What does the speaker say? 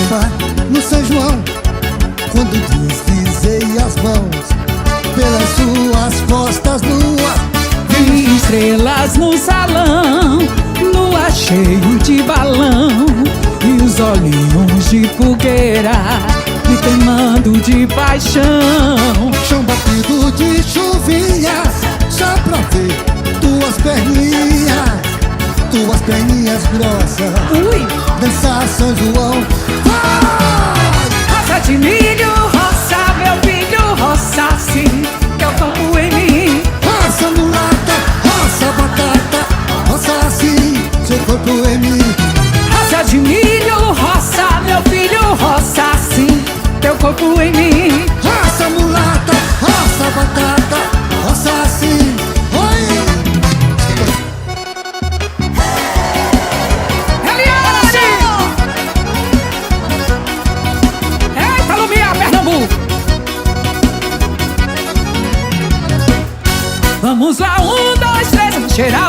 samba no São João, quando deslizei as mãos pelas suas costas nuas. Vi estrelas no salão, lua cheio de balão, e os olhinhos de fogueira me queimando de paixão. Chão batido de chuvinha, só pra ver tuas perninhas grossas. Ui! Dançar São João. Vai! Roça de milho, roça, meu filho, roça sim, que eu tomo em mim. Roça mulata, roça batata, roça assim, seu corpo em mim. Roça de milho, roça, meu filho, roça sim, teu corpo em mim. Roça mulata, roça batata, roça assim. Oi! Eliane! Eita, Lumia, Pernambuco! Vamos lá, 1, 2, 3, vamos cheirar